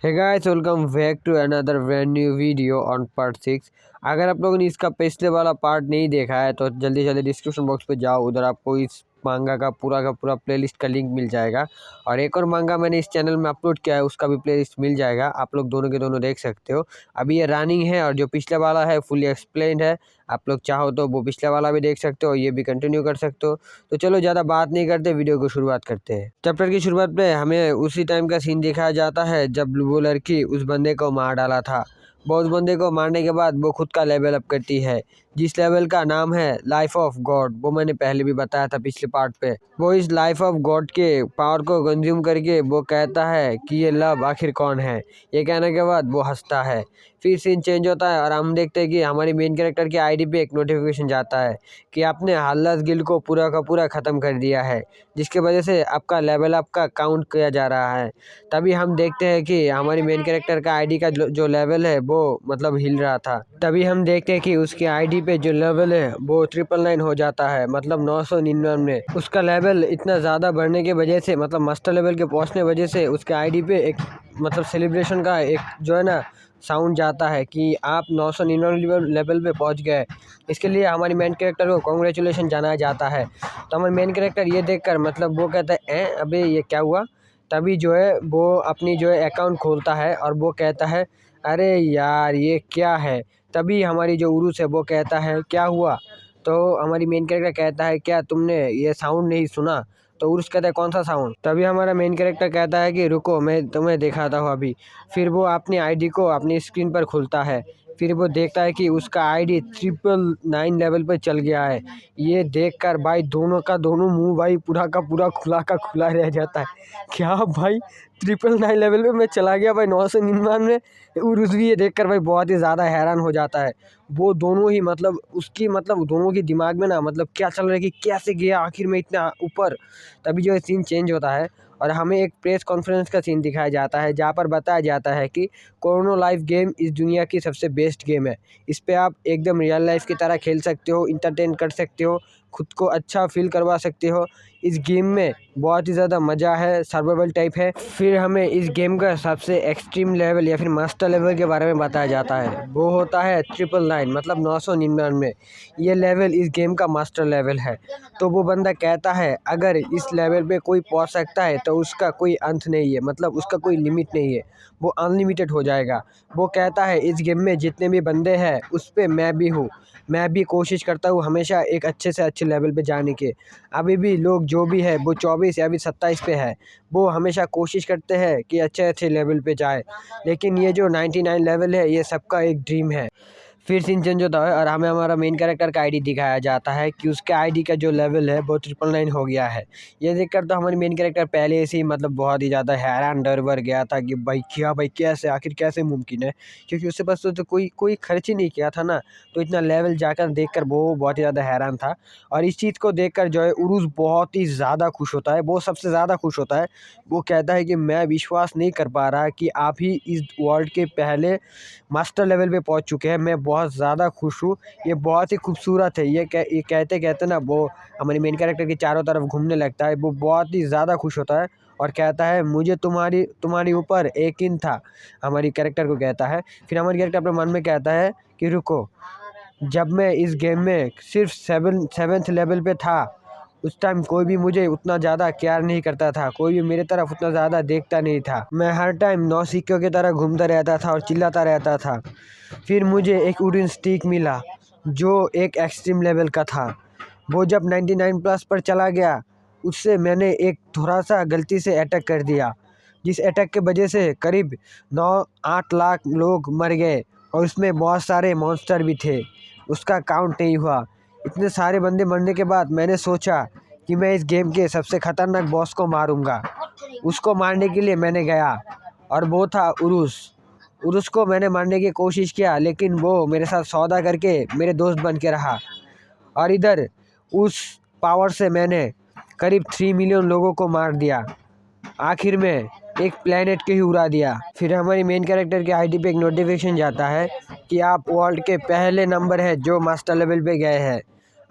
Hey guys, welcome back to another brand new video on part 6। अगर आप लोगों ने इसका पिछले वाला पार्ट नहीं देखा है तो जल्दी जल्दी डिस्क्रिप्शन बॉक्स पे जाओ, उधर आपको इस मांगा का पूरा प्लेलिस्ट का लिंक मिल जाएगा। और एक और मांगा मैंने इस चैनल में अपलोड किया है, उसका भी प्लेलिस्ट मिल जाएगा, आप लोग दोनों के दोनों देख सकते हो। अभी ये रनिंग है और जो पिछले वाला है फुली एक्सप्लेन्ड है। आप लोग चाहो तो वो पिछले वाला भी देख सकते हो, ये भी कंटिन्यू कर सकते हो। तो चलो ज़्यादा बात नहीं करते, वीडियो को शुरुआत करते हैं। चैप्टर की शुरुआत में हमें उसी टाइम का सीन दिखाया जाता है जब वो लड़की उस बंदे को मार डाला था। वो उस बंदे को मारने के बाद वो खुद का लेवल अप करती है, जिस लेवल का नाम है लाइफ ऑफ गॉड। वो मैंने पहले भी बताया था पिछले पार्ट पे। वो इस लाइफ ऑफ गॉड के पावर को कंज्यूम करके वो कहता है कि ये लव आखिर कौन है। ये कहने के बाद वो हंसता है। फिर सीन चेंज होता है और हम देखते हैं कि हमारी मेन कैरेक्टर की आईडी पे एक नोटिफिकेशन जाता है कि आपने हल्लास गिल्ड को पूरा का पूरा ख़त्म कर दिया है, जिसकी वजह से आपका लेवल अप का काउंट किया जा रहा है। तभी हम देखते हैं कि हमारी मेन कैरेक्टर का आईडी का जो लेवल है वो मतलब हिल रहा था। तभी हम देखते हैं कि उसकी आईडी पे जो लेवल है वो 999 हो जाता है, मतलब 999। उसका लेवल इतना ज़्यादा बढ़ने की वजह से, मतलब मास्टर लेवल के पहुंचने वजह से उसके आईडी पे एक मतलब सेलिब्रेशन का एक जो है ना साउंड जाता है कि आप 999 लेवल पे पहुंच गए। इसके लिए हमारी मेन कैरेक्टर को कॉन्ग्रेचुलेशन जाना जाता है। तो हमारे मेन कैरेक्टर ये देखकर मतलब वो कहता है अबे ये क्या हुआ। तभी जो है वो अपनी जो है अकाउंट खोलता है और वो कहता है अरे यार ये क्या है। तभी हमारी जो उरुस है वो कहता है क्या हुआ। तो हमारी मेन कैरेक्टर कहता है क्या तुमने ये साउंड नहीं सुना। तो उरुस कहता है कौन सा साउंड। तभी हमारा मेन कैरेक्टर कहता है कि रुको मैं तुम्हें दिखाता हूँ अभी। फिर वो अपनी आईडी को अपनी स्क्रीन पर खुलता है। फिर वो देखता है कि उसका आईडी 999 लेवल पर चल गया है। ये देखकर भाई दोनों का दोनों मुंह भाई पूरा का पूरा खुला का खुला रह जाता है। क्या भाई 999 लेवल पे मैं चला गया भाई 999 में। उर्स भी ये देखकर भाई बहुत ही ज़्यादा हैरान हो जाता है। वो दोनों ही मतलब उसकी मतलब दोनों के दिमाग में ना मतलब क्या चल रहा है कि कैसे गया आखिर में इतना ऊपर। तभी जो है सीन चेंज होता है और हमें एक प्रेस कॉन्फ्रेंस का सीन दिखाया जाता है जहाँ पर बताया जाता है कि कोरोना लाइफ गेम इस दुनिया की सबसे बेस्ट गेम है। इस पे आप एकदम रियल लाइफ की तरह खेल सकते हो, इंटरटेन कर सकते हो, खुद को अच्छा फील करवा सकते हो। इस गेम में बहुत ही ज़्यादा मज़ा है, सर्वाइवल टाइप है। फिर हमें इस गेम का सबसे एक्सट्रीम लेवल या फिर मास्टर लेवल के बारे में बताया जाता है। वो होता है 999 मतलब 999। ये लेवल इस गेम का मास्टर लेवल है। तो वो बंदा कहता है अगर इस लेवल पे कोई पहुंच सकता है तो उसका कोई अंत नहीं है, मतलब उसका कोई लिमिट नहीं है, वो अनलिमिटेड हो जाएगा। वो कहता है इस गेम में जितने भी बंदे हैं उस पे मैं भी हूँ। मैं भी कोशिश करता हूँ हमेशा एक अच्छे से अच्छे लेवल पे जाने के। अभी भी लोग जो भी है वो 24 या फिर 27 पे है, वो हमेशा कोशिश करते हैं कि अच्छे अच्छे लेवल पे जाए। लेकिन ये जो 99 लेवल है ये सबका एक ड्रीम है। फिर सीन चेंज होता है और हमें हमारा मेन कैरेक्टर का आईडी दिखाया जाता है कि उसके आईडी का जो लेवल है वो 999 हो गया है। ये देखकर तो हमारी मेन कैरेक्टर पहले से ही मतलब बहुत ही ज़्यादा हैरान डर बर गया था कि भाई क्या भाई कैसे आखिर कैसे मुमकिन है, क्योंकि उसके पास तो कोई कोई खर्च ही नहीं किया था ना। तो इतना लेवल जाकर देखकर वो बहुत ही ज़्यादा हैरान था। और इस चीज़ को देखकर जो है उरुस बहुत ही ज़्यादा खुश होता है, वो सबसे ज़्यादा खुश होता है। वो कहता है कि मैं विश्वास नहीं कर पा रहा कि आप ही इस वर्ल्ड के पहले मास्टर लेवल पे पहुंच चुके हैं। मैं बहुत ज़्यादा खुश हूँ, ये बहुत ही खूबसूरत है। ये कहते कहते ना वो हमारी मेन कैरेक्टर के चारों तरफ घूमने लगता है। वो बहुत ही ज़्यादा खुश होता है और कहता है मुझे तुम्हारी ऊपर यकीन था, हमारी कैरेक्टर को कहता है। फिर हमारी कैरेक्टर अपने मन में कहता है कि रुको, जब मैं इस गेम में सिर्फ सेवन्थ लेवल पे था उस टाइम कोई भी मुझे उतना ज़्यादा केयर नहीं करता था, कोई भी मेरे तरफ उतना ज़्यादा देखता नहीं था। मैं हर टाइम नौसिखियों की तरह घूमता रहता था और चिल्लाता रहता था। फिर मुझे एक वुडन स्टिक मिला जो एक एक्सट्रीम लेवल का था। वो जब 99 प्लस पर चला गया उससे मैंने एक थोड़ा सा गलती से अटैक कर दिया, जिस अटैक के वजह से करीब 9-8 लाख लोग मर गए और उसमें बहुत सारे मॉन्स्टर भी थे, उसका काउंट नहीं हुआ। इतने सारे बंदे मरने के बाद मैंने सोचा कि मैं इस गेम के सबसे ख़तरनाक बॉस को मारूंगा। उसको मारने के लिए मैंने गया और वो था उरुस। उरुस को मैंने मारने की कोशिश किया लेकिन वो मेरे साथ सौदा करके मेरे दोस्त बन के रहा। और इधर उस पावर से मैंने करीब 3 मिलियन लोगों को मार दिया। आखिर में एक प्लेनेट के ही उड़ा दिया। फिर हमारी मेन कैरेक्टर के आईडी पे एक नोटिफिकेशन जाता है कि आप वर्ल्ड के पहले नंबर है जो मास्टर लेवल पे गए हैं,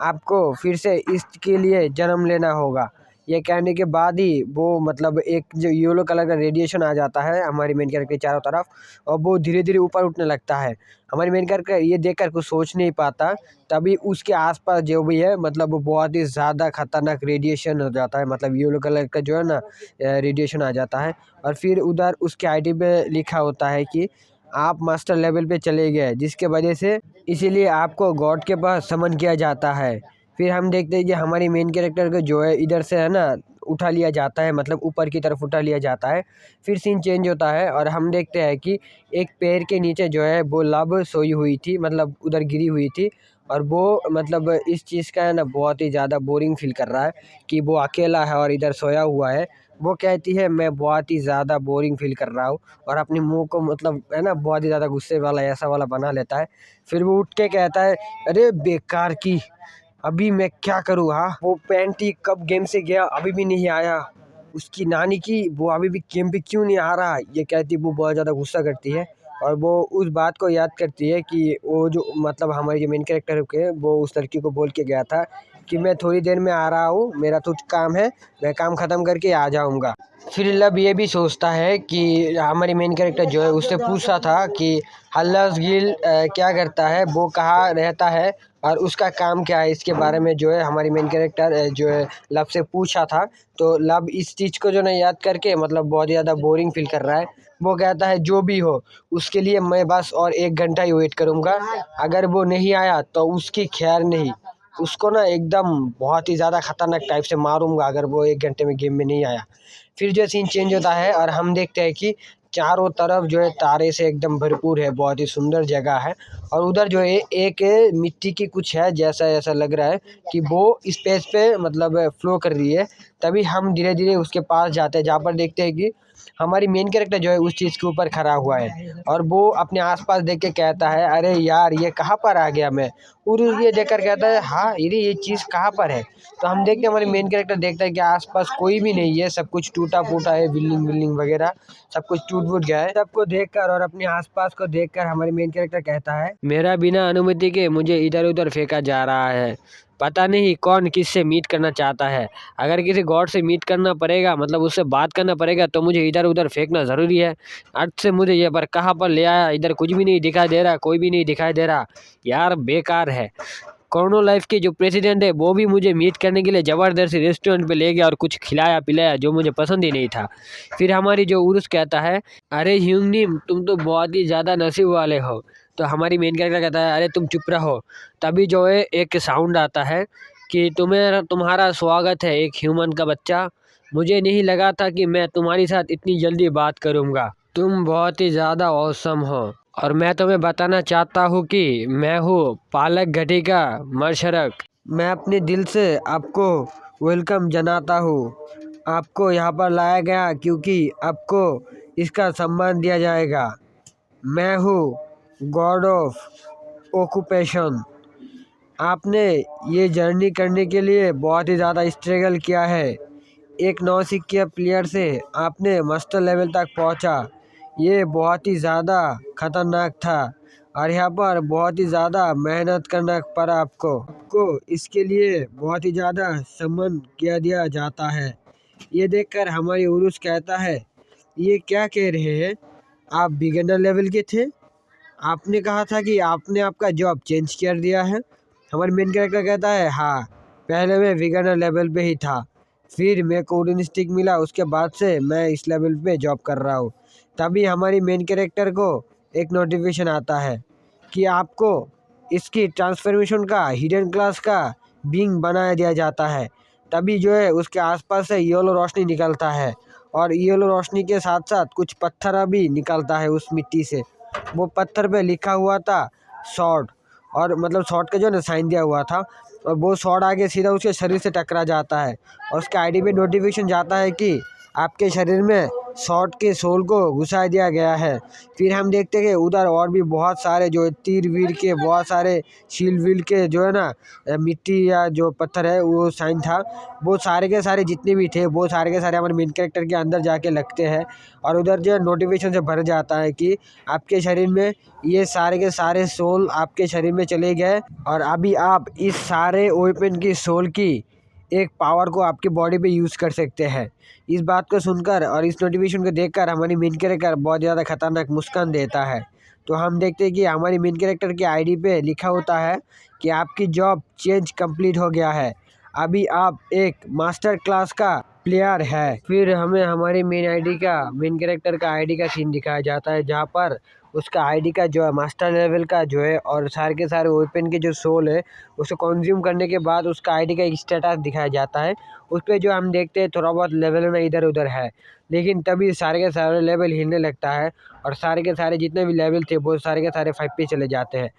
आपको फिर से इसके लिए जन्म लेना होगा। ये कहने के बाद ही वो मतलब एक जो येलो कलर का रेडिएशन आ जाता है हमारी मेन कैरेक्टर के चारों तरफ, और वो धीरे धीरे ऊपर उठने लगता है। हमारी मेन कैरेक्टर ये देखकर कुछ सोच नहीं पाता, तभी उसके आसपास जो भी है मतलब वो बहुत ही ज़्यादा खतरनाक रेडिएशन हो जाता है, मतलब येलो कलर का जो है ना रेडिएशन आ जाता है। और फिर उधर उसके आईडी पे लिखा होता है कि आप मास्टर लेवल पे चले गए, जिसके वजह से इसीलिए आपको गॉड के पास समन किया जाता है। फिर हम देखते हैं कि हमारी मेन कैरेक्टर को जो है इधर से है ना उठा लिया जाता है, मतलब ऊपर की तरफ उठा लिया जाता है। फिर सीन चेंज होता है और हम देखते हैं कि एक पेड़ के नीचे जो है वो लब सोई हुई थी, मतलब उधर गिरी हुई थी। और वो मतलब इस चीज़ का है ना बहुत ही ज़्यादा बोरिंग फील कर रहा है कि वो अकेला है और इधर सोया हुआ है। वो कहती है मैं बहुत ही ज़्यादा बोरिंग फील कर रहा हूँ, और अपने मुंह को मतलब है ना बहुत ही ज़्यादा गुस्से वाला ऐसा वाला बना लेता है। फिर वो उठ के कहता है अरे बेकार की, अभी मैं क्या करूँ। हाँ, वो पैंटी कब गेम से गया अभी भी नहीं आया, उसकी नानी की वो अभी भी गेम पे क्यों नहीं आ रहा। ये कहती वो बहुत ज़्यादा गुस्सा करती है, और वो उस बात को याद करती है कि वो जो मतलब हमारी जो मेन कैरेक्टर के वो उस लड़की को बोल के गया था कि मैं थोड़ी देर में आ रहा हूँ, मेरा कुछ काम है, मैं काम ख़त्म करके आ जाऊँगा। फिर लब ये भी सोचता है कि हमारी मेन कैरेक्टर जो है उससे पूछा था कि हल्लास गिल क्या करता है, वो कहाँ रहता है और उसका काम क्या है, इसके बारे में जो है हमारी मेन कैरेक्टर जो है लब से पूछा था। तो लब इस चीज़ को जो ना याद करके मतलब बहुत ज़्यादा बोरिंग फील कर रहा है। वो कहता है जो भी हो उसके लिए मैं बस और 1 घंटा ही वेट करूँगा, अगर वो नहीं आया तो उसकी खैर नहीं, उसको ना एकदम बहुत ही ज़्यादा खतरनाक टाइप से मारूंगा अगर वो 1 घंटे में गेम में नहीं आया। फिर जो सीन चेंज होता है और हम देखते हैं कि चारों तरफ जो है तारे से एकदम भरपूर है, बहुत ही सुंदर जगह है। और उधर जो है एक मिट्टी की कुछ है, जैसा ऐसा लग रहा है कि वो स्पेस पे मतलब फ्लो कर रही है। तभी हम धीरे धीरे उसके पास जाते हैं, जहाँ पर देखते हैं कि हमारी मेन कैरेक्टर जो है उस चीज़ के ऊपर खड़ा हुआ है, और वो अपने आसपास देख के कहता है अरे यार ये कहाँ पर आ गया मैं। और ये देखकर कहता है हाँ ये चीज़ कहाँ पर है। तो हम देखते हैं हमारी मेन कैरेक्टर देखता है कि आसपास कोई भी नहीं है, सब कुछ टूटा फूटा है, बिल्डिंग बिल्डिंग वगैरह सब कुछ टूट फूट गया है। सबको देखकर और अपने आसपास को देखकर हमारी मेन कैरेक्टर कहता है मेरा बिना अनुमति के मुझे इधर उधर फेंका जा रहा है, पता नहीं कौन किससे मीट करना चाहता है। अगर किसी गॉड से मीट करना पड़ेगा मतलब उससे बात करना पड़ेगा तो मुझे इधर उधर फेंकना ज़रूरी है। आज से मुझे ये पर कहाँ पर ले आया, इधर कुछ भी नहीं दिखाई दे रहा, कोई भी नहीं दिखाई दे रहा, यार बेकार है। कोरोना लाइफ के जो प्रेसिडेंट है वो भी मुझे मीट करने के लिए ज़बरदस्ती रेस्टोरेंट पे ले गया और कुछ खिलाया पिलाया जो मुझे पसंद ही नहीं था। फिर हमारी जो उर्स कहता है अरे ह्यूंगनिम तुम तो बहुत ही ज़्यादा नसीब वाले हो। तो हमारी मेन कैरेक्टर कहता है अरे तुम चुप रहो। तभी जो है एक साउंड आता है कि तुम्हारा स्वागत है एक ह्यूमन का बच्चा, मुझे नहीं लगा था कि मैं तुम्हारे साथ इतनी जल्दी बात करूँगा, तुम बहुत ही ज़्यादा औसम हो। और मैं तुम्हें बताना चाहता हूँ कि मैं हूँ पालक घटिका मशरक, मैं अपने दिल से आपको वेलकम जनाता हूँ। आपको यहाँ पर लाया गया क्योंकि आपको इसका सम्मान दिया जाएगा। मैं हूँ गॉड ऑफ ऑक्यूपेशन। आपने ये जर्नी करने के लिए बहुत ही ज़्यादा स्ट्रगल किया है। एक नौसिखिया प्लेयर से आपने मास्टर लेवल तक पहुंचा, ये बहुत ही ज़्यादा खतरनाक था और यहाँ पर बहुत ही ज़्यादा मेहनत करना पड़ा आपको इसके लिए बहुत ही ज़्यादा सम्मान किया दिया जाता है। ये देखकर हमारी उरुस कहता है ये क्या कह रहे हैं, आप बिगिनर लेवल के थे, आपने कहा था कि आपने आपका जॉब चेंज कर दिया है। हमारे मेन कैरेक्टर कहता है हाँ, पहले मैं बिगिनर लेवल पे ही था, फिर मेरे को वुडन स्टिक मिला, उसके बाद से मैं इस लेवल पे जॉब कर रहा हूँ। तभी हमारी मेन कैरेक्टर को एक नोटिफिकेशन आता है कि आपको इसकी ट्रांसफॉर्मेशन का हिडन क्लास का बीइंग बना दिया जाता है। तभी जो है उसके आसपास से येलो रोशनी निकलता है, और येलो रोशनी के साथ साथ कुछ पत्थर भी निकलता है उस मिट्टी से। वो पत्थर पे लिखा हुआ था शॉर्ट, और मतलब शॉर्ट का जो ना साइन दिया हुआ था, और वो शॉर्ट आगे सीधा उसके शरीर से टकरा जाता है, और उसके आईडी पे नोटिफिकेशन जाता है कि आपके शरीर में शॉर्ट के सोल को घुसा दिया गया है। फिर हम देखते हैं कि उधर और भी बहुत सारे जो तीर वीर के बहुत सारे शील वील के जो है ना मिट्टी या जो पत्थर है वो साइन था, वो सारे के सारे जितने भी थे वो सारे के सारे हमारे मेन कैरेक्टर के अंदर जाके लगते हैं। और उधर जो नोटिफिकेशन से भर जाता है कि आपके शरीर में ये सारे के सारे सोल आपके शरीर में चले गए, और अभी आप इस सारे वेपन की सोल की एक पावर को आपके बॉडी पे यूज़ कर सकते हैं। इस बात को सुनकर और इस नोटिफिकेशन को देखकर हमारी मेन कैरेक्टर बहुत ज़्यादा खतरनाक मुस्कान देता है। तो हम देखते हैं कि हमारी मेन कैरेक्टर की आईडी पे लिखा होता है कि आपकी जॉब चेंज कंप्लीट हो गया है, अभी आप एक मास्टर क्लास का प्लेयर है। फिर हमें हमारी मेन कैरेक्टर का आईडी का सीन दिखाया जाता है, जहाँ पर उसका आईडी का जो है मास्टर लेवल का जो है और सारे के सारे वेपन के जो सोल है उसे कंज्यूम करने के बाद उसका आईडी का एक स्टेटस दिखाया जाता है। उस पर जो हम देखते हैं थोड़ा बहुत लेवल में इधर उधर है, लेकिन तभी सारे के सारे लेवल हिलने लगता है और सारे के सारे जितने भी लेवल थे वो सारे के सारे 5 पे चले जाते हैं।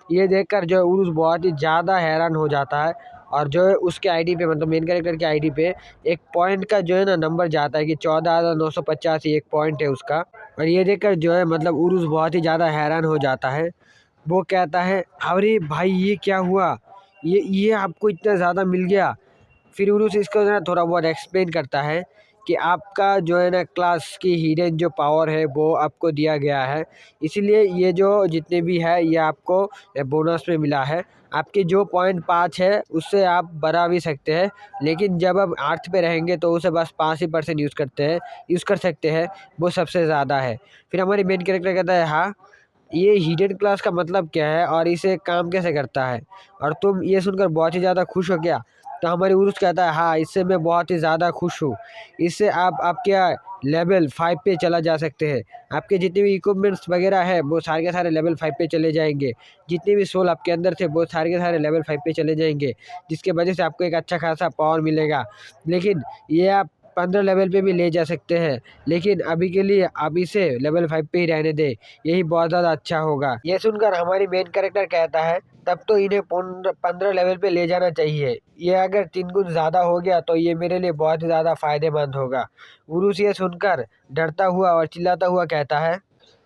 ये देखकर जो है उरुस बहुत ही ज़्यादा हैरान हो जाता है और जो है उसके आईडी पे मतलब मेन कैरेक्टर के आईडी पे एक पॉइंट का जो है ना नंबर जाता है कि 14,985 एक पॉइंट है उसका। और ये देखकर जो है मतलब उरुस बहुत ही ज़्यादा हैरान हो जाता है। वो कहता है अरे भाई ये क्या हुआ, ये आपको इतना ज़्यादा मिल गया। फिर उरुस इसको ना थोड़ा बहुत एक्सप्लेन करता है कि आपका जो है ना क्लास की हिडन जो पावर है वो आपको दिया गया है, इसीलिए ये जो जितने भी है ये आपको बोनस में मिला है। आपके जो पॉइंट 5 है उससे आप बढ़ा भी सकते हैं, लेकिन जब आप 8 पे रहेंगे तो उसे बस 5% यूज़ कर सकते हैं, वो सबसे ज़्यादा है। फिर हमारी मेन कैरेक्टर कहता है हाँ, ये हिडन क्लास का मतलब क्या है और इसे काम कैसे करता है, और तुम ये सुनकर बहुत ही ज़्यादा खुश हो गया। तो हमारी उरुस कहता है हाँ, इससे मैं बहुत ही ज़्यादा खुश हूँ। इससे आप आपके लेवल 5 पे चला जा सकते हैं। आपके जितने भी इक्विपमेंट्स वगैरह है वो सारे के सारे लेवल 5 पे चले जाएंगे। जितने भी सोल आपके अंदर थे वो सारे के सारे लेवल 5 पे चले जाएंगे, जिसके वजह से आपको एक अच्छा खासा पावर मिलेगा। लेकिन ये आप 15 लेवल पे भी ले जा सकते हैं, लेकिन अभी के लिए आप इसे लेवल 5 पे ही रहने दें, यही बहुत ज़्यादा अच्छा होगा। ये सुनकर हमारी मेन कैरेक्टर कहता है तब तो इन्हें 15 लेवल पे ले जाना चाहिए। ये अगर 3 गुण ज़्यादा हो गया तो ये मेरे लिए बहुत ही ज़्यादा फ़ायदेमंद होगा। उरुस ये सुनकर डरता हुआ और चिल्लाता हुआ कहता है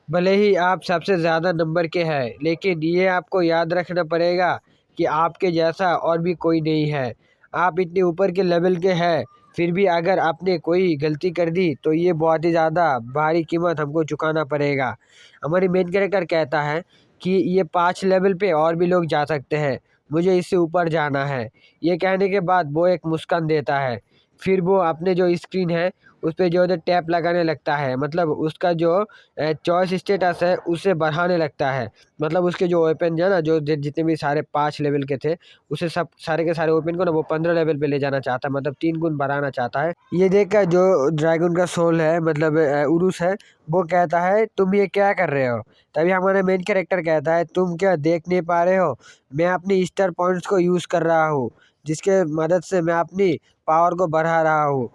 भले ही आप सबसे ज़्यादा नंबर के हैं, लेकिन ये आपको याद रखना पड़ेगा कि आपके जैसा और भी कोई नहीं है। आप इतने ऊपर के लेवल के हैं, फिर भी अगर आपने कोई गलती कर दी तो ये बहुत ही ज़्यादा भारी कीमत हमको चुकाना पड़ेगा। हमारी मेन कैरेक्टर कहता है कि ये 5 लेवल पे और भी लोग जा सकते हैं, मुझे इससे ऊपर जाना है। ये कहने के बाद वो एक मुस्कान देता है। फिर वो अपने जो स्क्रीन है उस पे जो है टैप लगाने लगता है, मतलब उसका जो चॉइस स्टेटस है उसे बढ़ाने लगता है। मतलब उसके जो वेपन है ना जो जितने भी सारे 5 लेवल के थे उसे सब सारे के सारे वेपन को ना वो 15 लेवल पे ले जाना चाहता है, मतलब 3 गुण बढ़ाना चाहता है। ये देखकर जो ड्रैगन का सोल है मतलब उरुस है, वो कहता है तुम ये क्या कर रहे हो। तभी हमारा मेन कैरेक्टर कहता है तुम क्या देख नहीं पा रहे हो, मैं अपनी स्टार पॉइंट्स को यूज़ कर रहा हूँ, जिसके मदद से मैं अपनी पावर को बढ़ा रहा हूँ।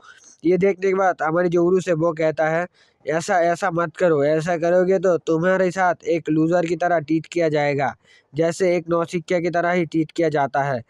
ये देखने के बाद हमारी जो उरुस है वो कहता है ऐसा ऐसा मत करो, ऐसा करोगे तो तुम्हारे साथ एक लूज़र की तरह ट्रीट किया जाएगा, जैसे एक नौसिखिया की तरह ही ट्रीट किया जाता है।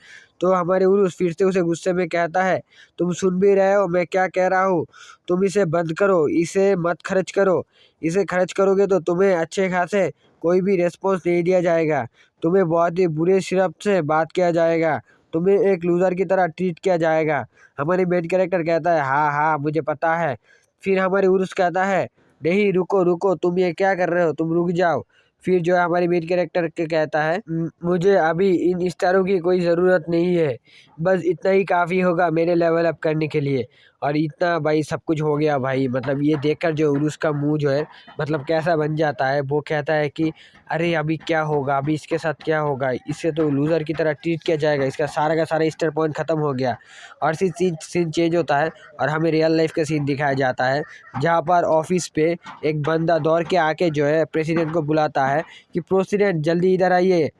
तो हमारे उरुस फिर से उसे गुस्से में कहता है तुम सुन भी रहे हो मैं क्या कह रहा हूँ, तुम इसे बंद करो, इसे मत खर्च करो। इसे खर्च करोगे तो तुम्हें अच्छे खासे कोई भी रिस्पॉन्स नहीं दिया जाएगा, तुम्हें बहुत ही बुरे सिरप से बात किया जाएगा, तुम्हें एक लूज़र की तरह ट्रीट किया जाएगा। हमारी मेन कैरेक्टर कहता है हाँ हाँ मुझे पता है। फिर हमारी उरुस कहता है नहीं रुको रुको, तुम ये क्या कर रहे हो, तुम रुक जाओ। फिर जो है हमारी मेन कैरेक्टर के कहता है मुझे अभी इन स्टारों की कोई ज़रूरत नहीं है, बस इतना ही काफ़ी होगा मेरे लेवल अप करने के लिए। और इतना भाई सब कुछ हो गया भाई, मतलब ये देखकर जो उरुस का मुंह जो है मतलब कैसा बन जाता है। वो कहता है कि अरे अभी क्या होगा, अभी इसके साथ क्या होगा, इससे तो लूज़र की तरह ट्रीट किया जाएगा, इसका सारा का सारा स्टार पॉइंट ख़त्म हो गया। और सीन चेंज होता है और हमें रियल लाइफ का सीन दिखाया जाता है, जहाँ पर ऑफिस पे एक बंदा दौड़ के आके जो है प्रेसिडेंट को बुलाता है कि प्रेसिडेंट जल्दी इधर आइए।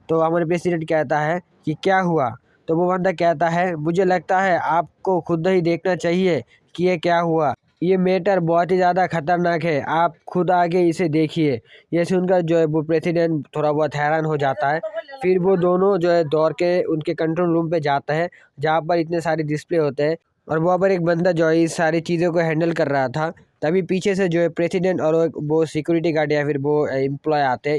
तो हमारे प्रेसिडेंट कहता है कि क्या हुआ। तो वो बंदा कहता है मुझे लगता है आपको खुद ही देखना चाहिए कि ये क्या हुआ, ये मैटर बहुत ही ज़्यादा खतरनाक है, आप खुद आगे इसे देखिए। ये सुनकर जो है वो प्रेसिडेंट थोड़ा बहुत हैरान हो जाता है। फिर वो दोनों जो है दौड़ के उनके कंट्रोल रूम पे जाता है, जहाँ पर इतने सारे डिस्प्ले होते हैं और वहाँ पर एक बंदा जो है इस सारी चीज़ों को हैंडल कर रहा था। तभी पीछे से जो है प्रेसिडेंट और वो सिक्योरिटी गार्ड या फिर वो एम्प्लॉय आते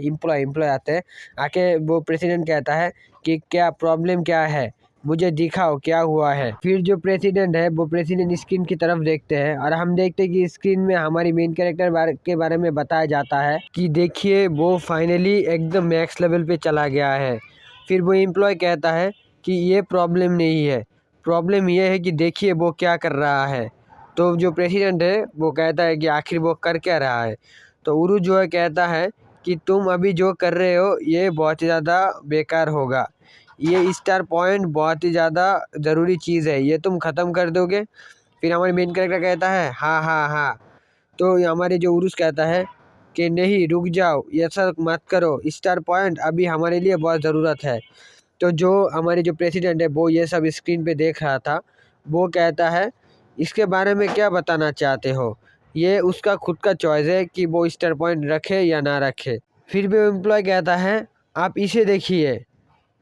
हैं। आके वो प्रेसिडेंट कहता है कि क्या प्रॉब्लम क्या है, मुझे दिखाओ क्या हुआ है। फिर जो प्रेसिडेंट है वो प्रेसिडेंट स्क्रीन की तरफ देखते हैं और हम देखते हैं कि स्क्रीन में हमारी मेन कैरेक्टर के बारे में बताया जाता है कि देखिए वो फाइनली एकदम मैक्स लेवल पे चला गया है। फिर वो एम्प्लॉय कहता है कि ये प्रॉब्लम नहीं है, प्रॉब्लम ये है कि देखिए वो क्या कर रहा है। तो जो प्रेसिडेंट है वो कहता है कि आखिर वो कर क्या रहा है। तो उरुस जो है कहता है कि तुम अभी जो कर रहे हो ये बहुत ही ज़्यादा बेकार होगा। ये स्टार पॉइंट बहुत ही ज़्यादा ज़रूरी चीज़ है, ये तुम ख़त्म कर दोगे। फिर हमारे मेन कैरेक्टर कहता है हाँ हाँ हाँ। तो ये हमारे जो उरुस कहता है कि नहीं रुक जाओ, ऐसा मत करो, स्टार पॉइंट अभी हमारे लिए बहुत ज़रूरत है। तो जो हमारे जो प्रेसिडेंट है वो ये सब स्क्रीन पे देख रहा था। वो कहता है इसके बारे में क्या बताना चाहते हो, ये उसका खुद का चॉइस है कि वो स्टार पॉइंट रखे या ना रखे। फिर भी एम्प्लॉय कहता है आप इसे देखिए।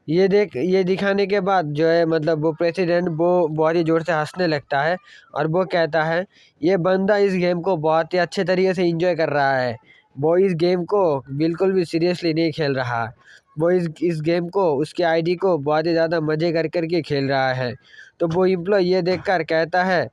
ये दिखाने के बाद जो है मतलब वो प्रेसिडेंट वो बहुत ही ज़ोर से हंसने लगता है और वो कहता है ये बंदा इस गेम को बहुत ही अच्छे तरीके से एंजॉय कर रहा है। वो इस गेम को बिल्कुल भी सीरियसली नहीं खेल रहा। वो इस गेम को उसके आईडी को बहुत ही ज़्यादा मज़े कर के खेल रहा है। तो वो एम्प्लॉय ये देखकर कहता है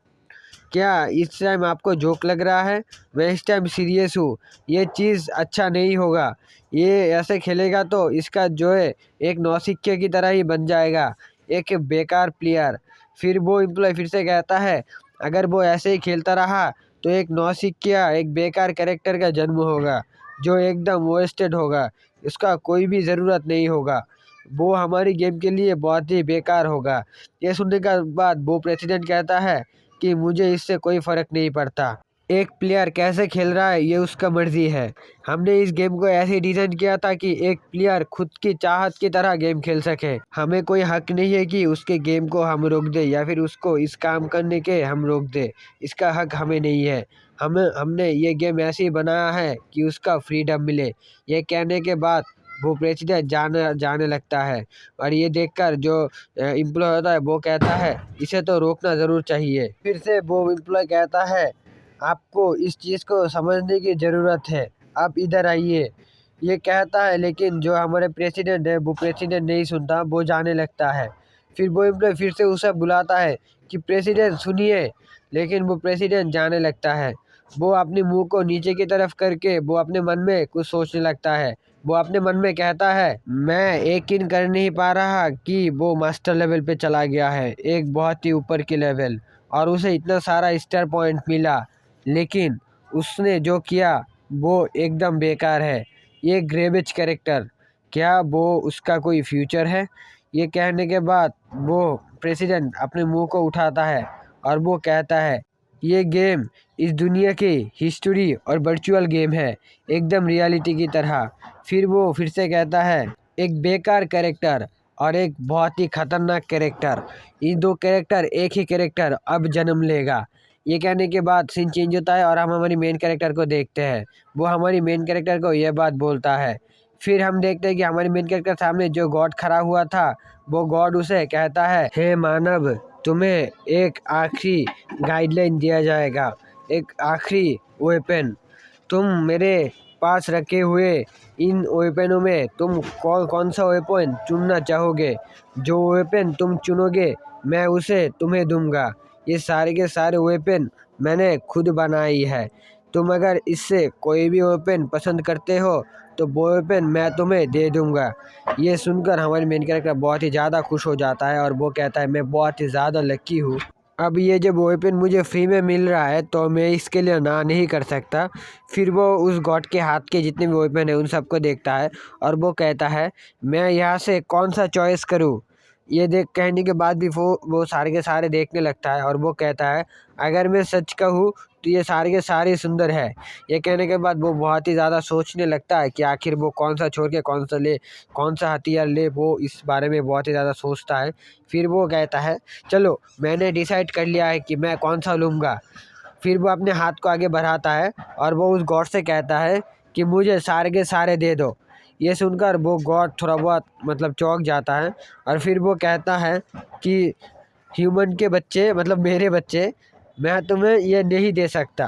क्या इस टाइम आपको जोक लग रहा है, मैं इस टाइम सीरियस हूँ। ये चीज़ अच्छा नहीं होगा, ये ऐसे खेलेगा तो इसका जो है एक नौसिखिए की तरह ही बन जाएगा, एक बेकार प्लेयर। फिर वो एम्प्लॉय फिर से कहता है अगर वो ऐसे ही खेलता रहा तो एक नौसिखिया एक बेकार कैरेक्टर का जन्म होगा जो एकदम वेस्टेड होगा, इसका कोई भी ज़रूरत नहीं होगा, वो हमारी गेम के लिए बहुत ही बेकार होगा। ये सुनने के बाद वो प्रेसिडेंट कहता है कि मुझे इससे कोई फ़र्क नहीं पड़ता। एक प्लेयर कैसे खेल रहा है ये उसका मर्ज़ी है। हमने इस गेम को ऐसे डिज़ाइन किया था कि एक प्लेयर खुद की चाहत की तरह गेम खेल सके। हमें कोई हक नहीं है कि उसके गेम को हम रोक दें या फिर उसको इस काम करने के हम रोक दें। इसका हक हमें नहीं है। हमने ये गेम ऐसे ही बनाया है कि उसका फ्रीडम मिले। ये कहने के बाद वो प्रेसिडेंट जाने लगता है और ये देखकर जो एम्प्लॉय होता है वो कहता है इसे तो रोकना ज़रूर चाहिए। फिर से वो एम्प्लॉय कहता है आपको इस चीज़ को समझने की ज़रूरत है, आप इधर आइए। ये कहता है लेकिन जो हमारे प्रेसिडेंट है वो प्रेसिडेंट नहीं सुनता, वो जाने लगता है। फिर वो एम्प्लॉय फिर से उसे बुलाता है कि प्रेसिडेंट सुनिए, लेकिन वो प्रेसिडेंट जाने लगता है। वो अपने मुंह को नीचे की तरफ करके वो अपने मन में कुछ सोचने लगता है। वो अपने मन में कहता है मैं यकीन कर नहीं पा रहा कि वो मास्टर लेवल पे चला गया है, एक बहुत ही ऊपर की लेवल, और उसे इतना सारा स्टार पॉइंट मिला, लेकिन उसने जो किया वो एकदम बेकार है। ये ग्रेबेज कैरेक्टर, क्या वो उसका कोई फ्यूचर है? ये कहने के बाद वो प्रेसिडेंट अपने मुंह को उठाता है और वो कहता है ये गेम इस दुनिया की हिस्ट्री और वर्चुअल गेम है, एकदम रियलिटी की तरह। फिर वो फिर से कहता है एक बेकार कैरेक्टर और एक बहुत ही खतरनाक कैरेक्टर, ये दो कैरेक्टर एक ही कैरेक्टर अब जन्म लेगा। ये कहने के बाद सीन चेंज होता है और हम हमारी मेन कैरेक्टर को देखते हैं। वो हमारी मेन कैरेक्टर को ये बात बोलता है। फिर हम देखते हैं कि हमारी मेन कैरेक्टर सामने जो गॉड खड़ा हुआ था, वो गॉड उसे कहता है हे मानव, तुम्हें एक आखिरी गाइडलाइन दिया जाएगा, एक आखिरी वेपन। तुम मेरे पास रखे हुए इन वेपनों में तुम कौन सा वेपन चुनना चाहोगे? जो वेपन तुम चुनोगे मैं उसे तुम्हें दूंगा। ये सारे के सारे वेपन मैंने खुद बनाई है। तुम अगर इससे कोई भी वेपन पसंद करते हो तो वो वेपन मैं तुम्हें दे दूंगा। ये सुनकर हमारी मेन कैरेक्टर बहुत ही ज़्यादा खुश हो जाता है और वो कहता है मैं बहुत ही ज़्यादा लकी हूँ, अब ये जब वेपन मुझे फ्री में मिल रहा है तो मैं इसके लिए ना नहीं कर सकता। फिर वो उस गॉड के हाथ के जितने भी वेपन है उन सबको देखता है और वो कहता है मैं यहाँ से कौन सा चॉइस करूँ? ये देख कहने के बाद भी वो सारे के सारे देखने लगता है और वो कहता है अगर मैं सच कहूँ तो ये सारे के सारे सुंदर है। ये कहने के बाद वो बहुत ही ज़्यादा सोचने लगता है कि आखिर वो कौन सा छोड़ के कौन सा हथियार ले, वो इस बारे में बहुत ही ज़्यादा सोचता है। फिर वो कहता है चलो मैंने डिसाइड कर लिया है कि मैं कौन सा लूँगा। फिर वो अपने हाथ को आगे बढ़ाता है और वो उस गॉड से कहता है कि मुझे सारे के सारे दे दो। ये सुनकर वो गॉड थोड़ा बहुत मतलब चौंक जाता है और फिर वो कहता है कि ह्यूमन के बच्चे मतलब मेरे बच्चे, मैं तुम्हें ये नहीं दे सकता,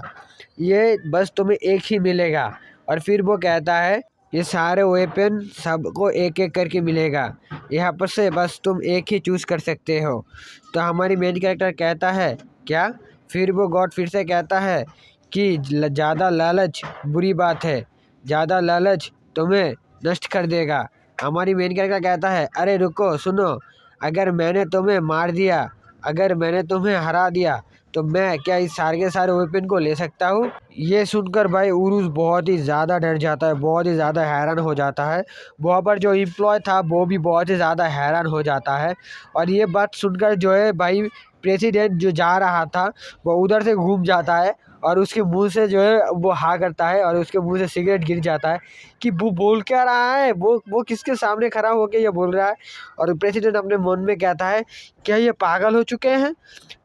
ये बस तुम्हें एक ही मिलेगा। और फिर वो कहता है ये सारे वेपन सबको एक एक करके मिलेगा, यहाँ पर से बस तुम एक ही चूज़ कर सकते हो। तो हमारी मेन कैरेक्टर कहता है क्या? फिर वो गॉड फिर से कहता है कि ज़्यादा लालच बुरी बात है, ज़्यादा लालच तुम्हें नष्ट कर देगा। हमारी मेन कैरेक्टर कहता है अरे रुको सुनो, अगर मैंने तुम्हें मार दिया अगर मैंने तुम्हें हरा दिया तो मैं क्या इस सारे के सारे वेपन को ले सकता हूँ। ये सुनकर भाई उरुस बहुत ही ज़्यादा डर जाता है, बहुत ही ज़्यादा हैरान हो जाता है। वहाँ पर जो एम्प्लॉय था वो भी बहुत ही ज़्यादा हैरान हो जाता है। और ये बात सुनकर जो है भाई प्रेसिडेंट जो जा रहा था वो उधर से घूम जाता है और उसके मुंह से जो है वो हाँ करता है और उसके मुंह से सिगरेट गिर जाता है कि वो बोल क्या रहा है, वो किसके सामने खड़ा होकर ये बोल रहा है। और प्रेसिडेंट अपने मन में कहता है क्या ये पागल हो चुके हैं।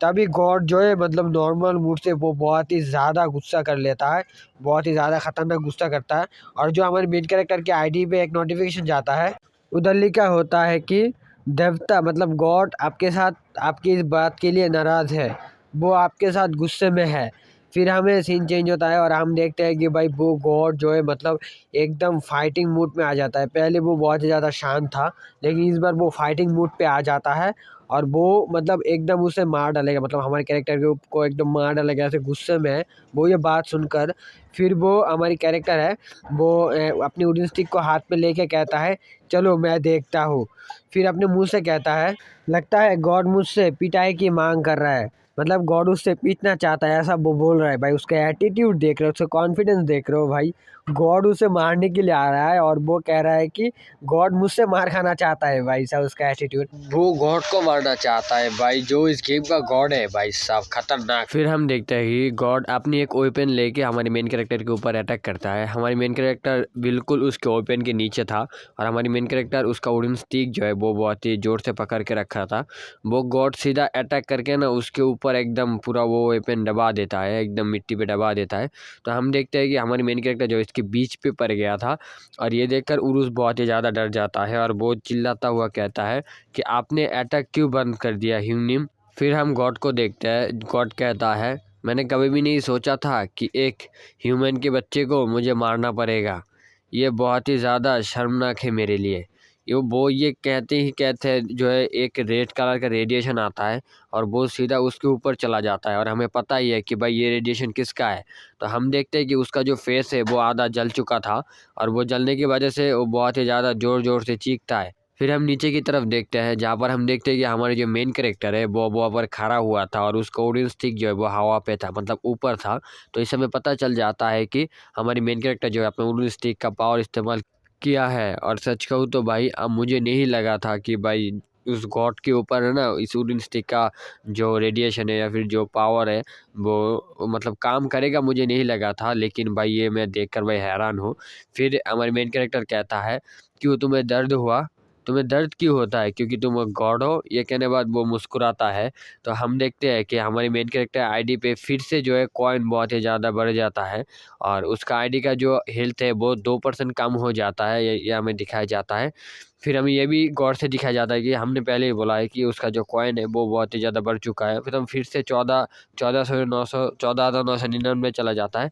तभी गॉड जो है मतलब नॉर्मल मूड से वो बहुत ही ज़्यादा गुस्सा कर लेता है, बहुत ही ज़्यादा खतरनाक गुस्सा करता है। और जो हमारे मेन कैरेक्टर के आईडी पे एक नोटिफिकेशन जाता है, उधर लिखा होता है कि देवता मतलब गॉड आपके साथ आपकी इस बात के लिए नाराज़ है, वो आपके साथ गुस्से में है। फिर हमें सीन चेंज होता है और हम देखते हैं कि भाई वो गॉड जो है मतलब एकदम फाइटिंग मूड में आ जाता है। पहले वो बहुत ही ज़्यादा शांत था, लेकिन इस बार वो फाइटिंग मूड पे आ जाता है और वो मतलब एकदम उसे मार डालेगा, मतलब हमारे कैरेक्टर को एकदम मार डालेगा, ऐसे गुस्से में है वो ये बात सुनकर। फिर वो हमारी कैरेक्टर है वो अपनी वुडन स्टिक को हाथ में लेके कहता है चलो मैं देखता हूँ। फिर अपने मुंह से कहता है लगता है गॉड मुझसे पिटाई की मांग कर रहा है, मतलब गॉड उससे पीटना चाहता है, ऐसा वो बोल रहा है। भाई उसका एटीट्यूड देख रहे हो, उसका कॉन्फिडेंस देख रहे हो भाई। गॉड उसे मारने के लिए आ रहा है और वो कह रहा है कि गॉड मुझसे मार खाना चाहता है। भाई साहब उसका एटीट्यूड, वो गॉड को मारना चाहता है भाई, जो इस गेम का गॉड है भाई साहब खतरनाक। फिर हम देखते हैं कि गॉड अपनी एक वेपन लेके हमारे मेन कैरेक्टर के ऊपर अटैक करता है। हमारी मेन कैरेक्टर बिल्कुल उसके वेपन के नीचे था और हमारी मेन कैरेक्टर उसका वुडन स्टिक जो है वो बहुत ही जोर से पकड़ के रखा था। वो गॉड सीधा अटैक करके ना उसके ऊपर एकदम पूरा वो वेपन दबा देता है, एकदम मिट्टी पे दबा देता है। तो हम देखते हैं कि हमारी मेन कैरेक्टर जो इसके बीच पे पड़ गया था और ये देखकर उरुस बहुत ही ज़्यादा डर जाता है और वो चिल्लाता हुआ कहता है कि आपने अटैक क्यों बंद कर दिया ह्यूनिम। फिर हम गॉड को देखते हैं, गॉड कहता है मैंने कभी भी नहीं सोचा था कि एक ह्यूमन के बच्चे को मुझे मारना पड़ेगा, ये बहुत ही ज़्यादा शर्मनाक है मेरे लिए। वो ये कहते ही कहते हैं जो है एक रेड कलर का रेडिएशन आता है और वो सीधा उसके ऊपर चला जाता है और हमें पता ही है कि भाई ये रेडिएशन किसका है। तो हम देखते हैं कि उसका जो फेस है वो आधा जल चुका था और वो जलने की वजह से वो बहुत ही ज़्यादा ज़ोर ज़ोर से चीखता है। फिर हम नीचे की तरफ देखते हैं जहाँ पर हम देखते हैं कि हमारे जो मेन कैरेक्टर है वो वहाँ पर खड़ा हुआ था और उसका वुडन स्टिक जो है वो हवा पे था, मतलब ऊपर था। तो इस समय पता चल जाता है कि हमारी मेन कैरेक्टर जो है अपने वुडन स्टिक का पावर इस्तेमाल किया है। और सच कहूँ तो भाई अब मुझे नहीं लगा था कि भाई उस गॉड के ऊपर है ना इस वुडन स्टिक का जो रेडिएशन है या फिर जो पावर है वो मतलब काम करेगा, मुझे नहीं लगा था। लेकिन भाई ये मैं देखकर भाई हैरान हूँ। फिर हमारे मेन कैरेक्टर कहता है क्यों तुम्हें दर्द हुआ, तुम्हें दर्द क्यों होता है क्योंकि तुम गॉड हो। ये कहने बाद वो मुस्कुराता है। तो हम देखते हैं कि हमारी मेन कैरेक्टर आईडी पे फिर से जो है कॉइन बहुत ही ज़्यादा बढ़ जाता है और उसका आईडी का जो हेल्थ है वो 2% कम हो जाता है, ये हमें दिखाया जाता है। फिर हमें ये भी गौर से दिखाया जाता है कि हमने पहले ही बोला है कि उसका जो कॉइन है वो बहुत ही ज़्यादा बढ़ चुका है। फिर हम फिर से 14,999 चला जाता है।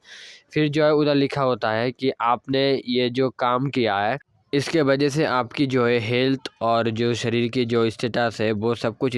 फिर जो है उधर लिखा होता है कि आपने ये जो काम किया है इसके वजह से आपकी जो है हेल्थ और जो शरीर की जो स्टेटस है वो सब कुछ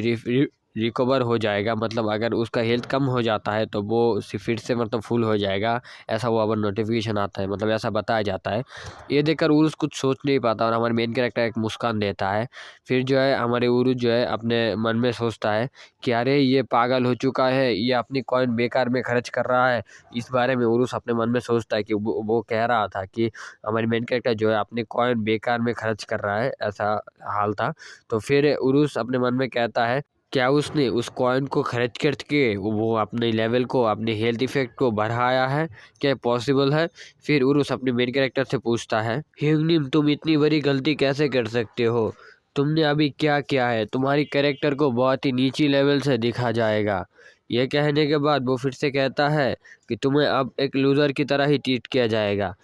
रिकवर हो जाएगा। मतलब अगर उसका हेल्थ कम हो जाता है तो वो फिर से मतलब फुल हो जाएगा, ऐसा वो अब नोटिफिकेशन आता है, मतलब ऐसा बताया जाता है। ये देखकर उरुस कुछ सोच नहीं पाता और हमारे मेन कैरेक्टर एक मुस्कान देता है। फिर जो है हमारे उरुस जो है अपने मन में सोचता है कि अरे ये पागल हो चुका है, ये अपनी कॉइन बेकार में खर्च कर रहा है। इस बारे में उरुस अपने मन में सोचता है कि वो कह रहा था कि हमारी मेन कैरेक्टर जो है अपनी कॉइन बेकार में खर्च कर रहा है, ऐसा हाल था। तो फिर उरुस अपने मन में कहता है क्या उसने उस कॉइन को खर्च करके वो अपने लेवल को अपने हेल्थ इफेक्ट को बढ़ाया है, क्या पॉसिबल है। फिर उरुस अपने मेन कैरेक्टर से पूछता है ह्यूनिम तुम इतनी बड़ी गलती कैसे कर सकते हो, तुमने अभी क्या किया है, तुम्हारी कैरेक्टर को बहुत ही नीची लेवल से दिखा जाएगा। यह कहने के बाद वो फिर से कहता है कि तुम्हें अब एक लूज़र की तरह ही ट्रीट किया जाएगा।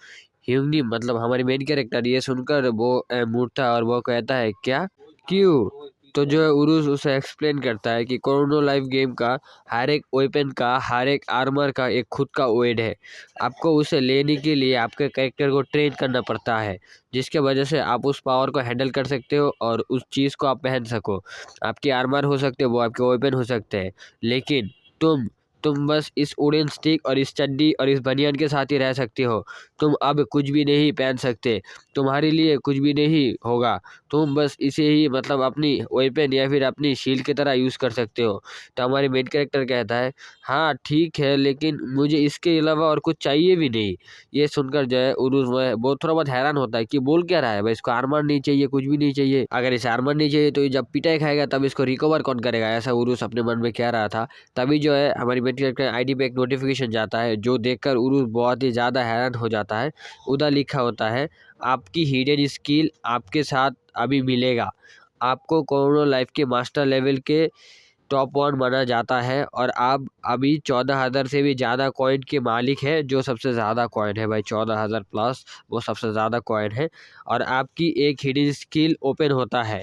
ह्यूंगनी मतलब हमारी मेन कैरेक्टर ये सुनकर वो मूर्ता और वो कहता है क्या क्यों। तो जो है उरुस उसे एक्सप्लेन करता है कि कोरोनो लाइव गेम का हर एक वेपन का हर एक आर्मर का एक खुद का वेट है। आपको उसे लेने के लिए आपके कैरेक्टर को ट्रेन करना पड़ता है, जिसके वजह से आप उस पावर को हैंडल कर सकते हो और उस चीज़ को आप पहन सको। आपकी आर्मर हो सकते हो, वो आपके वेपन हो सकते हैं, लेकिन तुम बस इस वुडन स्टिक और इस चड्डी और इस बनियान के साथ ही रह सकते हो। तुम अब कुछ भी नहीं पहन सकते, तुम्हारे लिए कुछ भी नहीं होगा, तुम बस इसे ही मतलब अपनी वेपन या फिर अपनी शील्ड की तरह यूज़ कर सकते हो। तो हमारी मेन कैरेक्टर कहता है हाँ ठीक है, लेकिन मुझे इसके अलावा और कुछ चाहिए भी नहीं। ये सुनकर जो है उरुस वो थोड़ा बहुत हैरान होता है कि बोल क्या रहा है भाई, इसको आर्मर नहीं चाहिए, कुछ भी नहीं चाहिए। अगर इसे आर्मर नहीं चाहिए तो ये जब पिटाई खाएगा तब इसको रिकवर कौन करेगा, ऐसा उरुस अपने मन में कह रहा था। तभी जो है हमारी मेन कैरेक्टर आईडी पे एक नोटिफिकेशन जाता है, जो देखकर उरुस बहुत ही ज़्यादा हैरान हो जाता है। उधर लिखा होता है आपकी हिडन स्किल आपके साथ अभी मिलेगा, आपको कोरोना लाइफ के मास्टर लेवल के टॉप 1 माना जाता है और आप अभी 14,000 से भी ज़्यादा कॉइन के मालिक है, जो सबसे ज़्यादा कॉइन है भाई, 14,000 प्लस वो सबसे ज़्यादा कॉइन है। और आपकी एक हिडन स्किल ओपन होता है।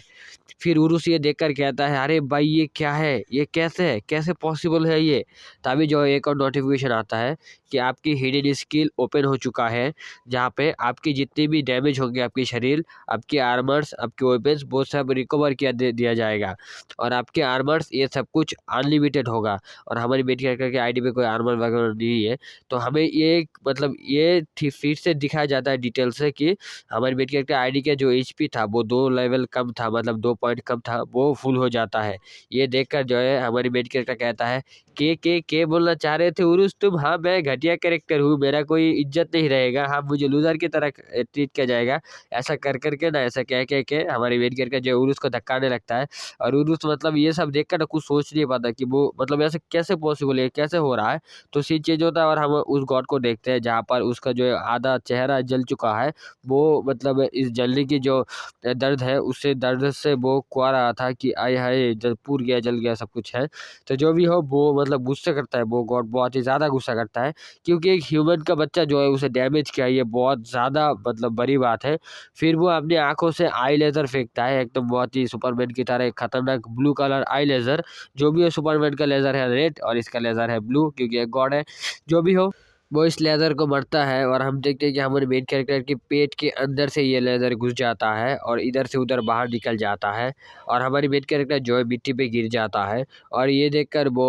फिर उरुस ये देखकर कहता है अरे भाई ये क्या है, ये कैसे है, कैसे पॉसिबल है ये। तभी जो है एक और नोटिफिकेशन आता है कि आपकी हिडन स्किल ओपन हो चुका है, जहाँ पे आपकी जितनी भी डैमेज होंगे, आपकी शरीर, आपके आर्मर्स, आपके वेपन्स, वो सब रिकवर किया दिया जाएगा और आपके आर्मर्स ये सब कुछ अनलिमिटेड होगा। और हमारी मेन कैरेक्टर के आईडी पे कोई आर्मर वगैरह नहीं है। तो हमें ये मतलब ये फिर से दिखाया जाता है डिटेल से कि हमारी मेन कैरेक्टर आईडी का जो एचपी था वो 2 लेवल कम था, मतलब 2 पॉइंट कम था, वो फुल हो जाता है। ये देखकर जो है हमारी मेन कैरेक्टर कहता है के बोलना चाह रहे थे उरुस तुम, हाँ मैं घटिया कैरेक्टर हूँ, मेरा कोई इज्जत नहीं रहेगा, हाँ मुझे लूजर की तरह ट्रीट किया जाएगा। ऐसा कर करके ना, ऐसा कह के हमारी मेन कैरेक्टर जो उरुस को धक्काने लगता है। और उरुस मतलब ये सब देखकर ना कुछ सोच नहीं पाता कि वो मतलब ऐसे कैसे पॉसिबल है, कैसे हो रहा है। तो सीन चेंज होता है और हम उस गॉड को देखते हैं जहाँ पर उसका जो आधा चेहरा जल चुका है। वो मतलब इस जलने की जो दर्द है, उससे दर्द से वो कुआ रहा था कि आय हाय जल पूर गया, जल गया, सब कुछ है। तो जो भी हो वो मतलब गुस्सा करता है, वो गॉड बहुत ही ज़्यादा गुस्सा करता है, क्योंकि एक ह्यूमन का बच्चा जो है उसे डैमेज किया, ये बहुत ज़्यादा मतलब बड़ी बात है। फिर वो अपनी आंखों से आई लेजर फेंकता है, एकदम बहुत ही सुपरमैन की तरह एक खतरनाक ब्लू कलर आई लेजर। जो भी है सुपरमैन का लेजर है रेड और इसका लेजर है ब्लू, क्योंकि एक गॉड है। जो भी हो वो इस लेज़र को मरता है और हम देखते हैं कि हमारे मेन कैरेक्टर के पेट के अंदर से ये लेज़र घुस जाता है और इधर से उधर बाहर निकल जाता है। और हमारी मेन कैरेक्टर जो है मिट्टी पे गिर जाता है। और ये देखकर वो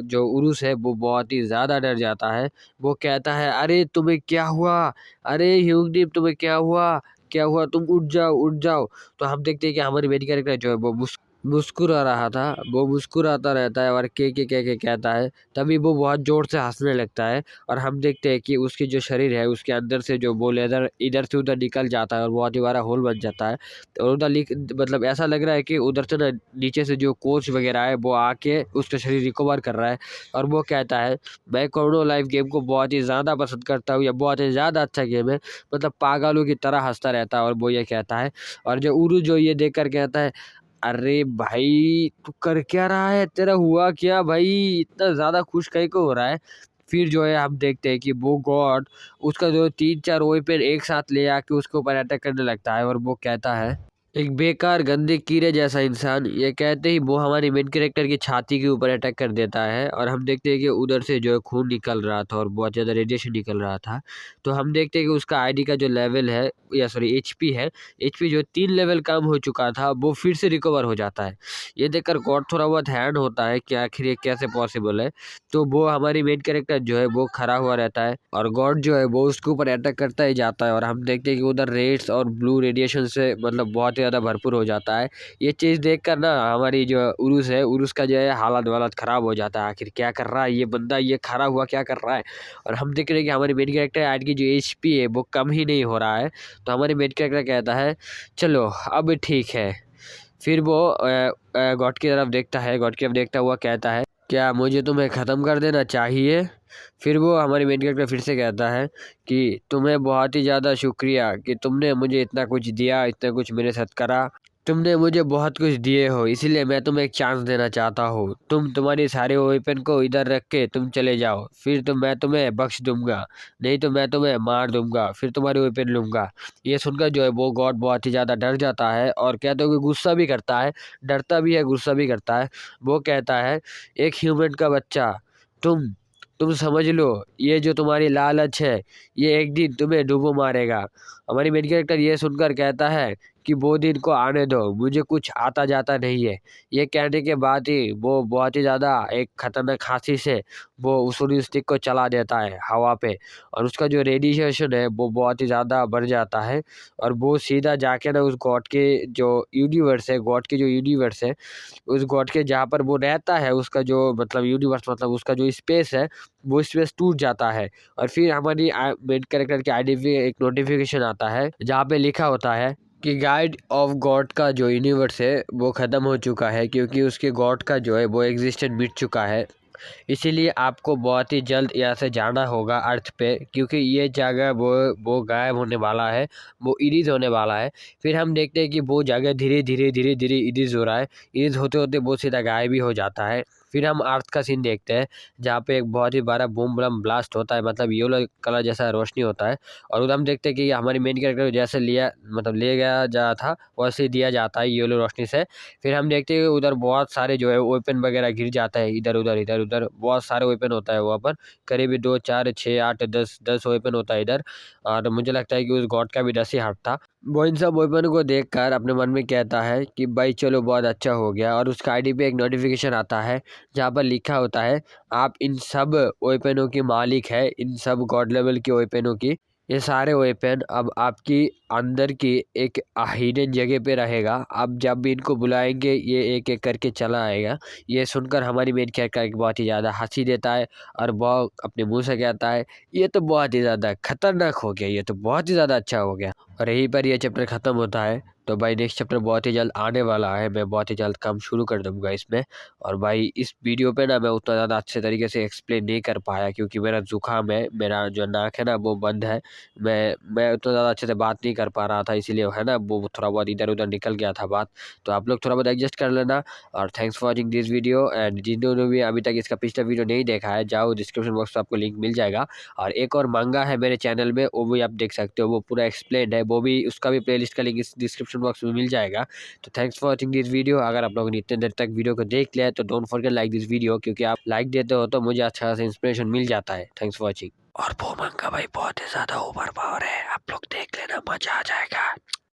जो उरुस है वो बहुत ही ज़्यादा डर जाता है। वो कहता है अरे तुम्हें क्या हुआ, अरे ह्यूगनिम तुम्हें क्या हुआ, क्या हुआ, तुम उठ जाओ उठ जाओ। तो हम देखते हैं कि हमारी मेन कैरेक्टर जो है वो मुस्कुरा रहा था, वो मुस्कुराता रहता है और के कहता है। तभी वो बहुत ज़ोर से हँसने लगता है और हम देखते हैं कि उसकी जो शरीर है उसके अंदर से जो वो लेज़र इधर से उधर निकल जाता है और बहुत ही बड़ा होल बन जाता है। और उधर मतलब ऐसा लग रहा है कि उधर से ना नीचे से जो कोच वगैरह है वो आके उसका शरीर रिकवर कर रहा है। और वो कहता है मैं कोरोना लाइव गेम को बहुत ही ज़्यादा पसंद करता हूँ, या बहुत ही ज़्यादा अच्छा गेम है, मतलब पागलों की तरह हँसता रहता है और वो ये कहता है। और जो उरु जो ये देख कर कहता है अरे भाई तू कर क्या रहा है, तेरा हुआ क्या भाई, इतना ज़्यादा खुश काहे को हो रहा है। फिर जो है हम देखते हैं कि वो गॉड उसका जो 3-4 वेपन एक साथ ले आके उसके ऊपर अटैक करने लगता है और वो कहता है एक बेकार गंदे कीड़े जैसा इंसान, ये कहते ही वो हमारी मेन कैरेक्टर की छाती के ऊपर अटैक कर देता है। और हम देखते हैं कि उधर से जो है खून निकल रहा था और बहुत ज़्यादा रेडिएशन निकल रहा था। तो हम देखते हैं कि उसका आईडी का जो लेवल है, या सॉरी एचपी है, एचपी जो 3 लेवल कम हो चुका था वो फिर से रिकवर हो जाता है। ये देखकर गॉड थोड़ा बहुत हैरान होता है कि आखिर ये कैसे पॉसिबल है। तो वो हमारी मेन कैरेक्टर जो है वो खड़ा हुआ रहता है और गॉड जो है वो उसके ऊपर अटैक करता ही जाता है। और हम देखते हैं कि उधर रेड्स और ब्लू रेडिएशन से मतलब बहुत ज़्यादा भरपूर हो जाता है। ये चीज़ देखकर ना हमारी जो उरुस है, उरुस का जो है हालत ख़राब हो जाता है, आखिर क्या कर रहा है ये बंदा, ये खड़ा हुआ क्या कर रहा है। और हम देख रहे हैं कि हमारी मेन कैरेक्टर आज की जो एचपी है वो कम ही नहीं हो रहा है। तो हमारी मेन कैरेक्टर कहता है चलो अब ठीक है। फिर वो गॉड की तरफ देखता है, गॉड की तरफ देखता हुआ कहता है क्या मुझे तुम्हें ख़त्म कर देना चाहिए। फिर वो हमारी मेन कैरेक्टर फिर से कहता है कि तुम्हें बहुत ही ज़्यादा शुक्रिया कि तुमने मुझे इतना कुछ दिया, इतना कुछ मेरे साथ करा, तुमने मुझे बहुत कुछ दिए हो, इसीलिए मैं तुम्हें एक चांस देना चाहता हूँ। तुम्हारे सारे वेपन को इधर रख के तुम चले जाओ, फिर मैं तुम्हें बख्श दूंगा, नहीं तो मैं तुम्हें मार दूंगा, फिर तुम्हारे वेपन लूंगा। ये सुनकर जो है वो गॉड बहुत ही ज़्यादा डर जाता है और कहते हो कि गुस्सा भी करता है, डरता भी है, गुस्सा भी करता है। वो कहता है एक ह्यूमन का बच्चा, तुम तुम समझ लो ये जो तुम्हारी लालच है ये एक दिन तुम्हें डूबो मारेगा। हमारी मेन कैरेक्टर ये सुनकर कहता है कि वो दिन को आने दो, मुझे कुछ आता जाता नहीं है। ये कहने के बाद ही वो बहुत ही ज़्यादा एक खतरनाक हाथी से वो उस स्टिक को चला देता है हवा पे, और उसका जो रेडिएशन है वो बहुत ही ज़्यादा बढ़ जाता है, और वो सीधा जाके ना उस गॉड के जो यूनिवर्स है, गॉड के जो यूनिवर्स है, उस गॉड के जहाँ पर वो रहता है, उसका जो मतलब यूनिवर्स मतलब उसका जो स्पेस है, वो स्पेस टूट जाता है। और फिर हमारी मेन कैरेक्टर की आईडी पे एक नोटिफिकेशन आता है जहाँ पे लिखा होता है कि गाइड ऑफ गॉड का जो यूनिवर्स है वो ख़त्म हो चुका है, क्योंकि उसके गॉड का जो है वो एग्जिस्टेंस मिट चुका है। इसीलिए आपको बहुत ही जल्द यहाँ से जाना होगा अर्थ पे, क्योंकि ये जगह वो गायब होने वाला है, वो इरीज होने वाला है। फिर हम देखते हैं कि वो जगह धीरे धीरे धीरे धीरे इरीज हो रहा है, इरीज होते होते वो सीधा गायब भी हो जाता है। फिर हम अर्थ का सीन देखते हैं जहाँ पे एक बहुत ही बड़ा बूम बम ब्लास्ट होता है, मतलब येलो कलर जैसा रोशनी होता है, और उधर हम देखते हैं कि हमारी मेन कैरेक्टर जैसे लिया मतलब ले गया जा था वैसे ही दिया जाता है येलो रोशनी से। फिर हम देखते हैं कि उधर बहुत सारे जो है वेपन वगैरह गिर जाता है, इधर उधर बहुत सारे वेपन होता है वहाँ पर, करीब 2 4 6 8 10 वेपन होता है इधर। और मुझे लगता है कि उस गॉड का भी 10 ही हाथ था। वो इन सब वेपन को देखकर अपने मन में कहता है कि भाई चलो बहुत अच्छा हो गया, और उसका आईडी पे एक नोटिफिकेशन आता है जहाँ पर लिखा होता है आप इन सब वेपनों की मालिक है, इन सब गॉड लेवल के वेपनों की। ये सारे वेपन अब आपकी अंदर की एक हिडन जगह पे रहेगा, आप जब भी इनको बुलाएंगे ये एक एक करके चला आएगा। ये सुनकर हमारी मेन कैरेक्टर बहुत ही ज़्यादा हंसी देता है, और वो अपने मुंह से कहता है ये तो बहुत ही ज़्यादा खतरनाक हो गया, ये तो बहुत ही ज़्यादा अच्छा हो गया। और यहीं पर ये चैप्टर ख़त्म होता है। तो भाई नेक्स्ट चैप्टर बहुत ही जल्द आने वाला है, मैं बहुत ही जल्द काम शुरू कर दूंगा इसमें। और भाई इस वीडियो पे ना मैं उतना ज़्यादा अच्छे तरीके से एक्सप्लेन नहीं कर पाया, क्योंकि मेरा जुकाम है, मेरा जो नाक है ना वो बंद है, मैं उतना ज़्यादा अच्छे से बात नहीं कर पा रहा था, इसीलिए है ना वो थोड़ा बहुत इधर उधर निकल गया था बात। तो आप लोग थोड़ा बहुत एडजस्ट कर लेना। और thanks for watching this video, and जिन्होंने भी अभी तक इसका पिछला वीडियो नहीं देखा है जाओ डिस्क्रिप्शन बॉक्स में आपको लिंक मिल जाएगा। और एक और मांगा है मेरे चैनल में, वो भी आप देख सकते हो, वो पूरा एक्सप्लेन है, वो भी उसका भी प्लेलिस्ट का लिंक इस डिस्क्रिप्शन बॉक्स में मिल जाएगा। तो thanks for watching this video. अगर आप लोगों ने इतने देर तक वीडियो को देख लिया है तो don't forget like this video, क्योंकि आप लाइक देते हो तो मुझे अच्छा खासा इंस्पिरेशन मिल जाता है। Thanks for watching. और वो मांगा भाई बहुत ही ज़्यादा ओवर पावर है, आप लोग देख लेना, मजा आ जाएगा।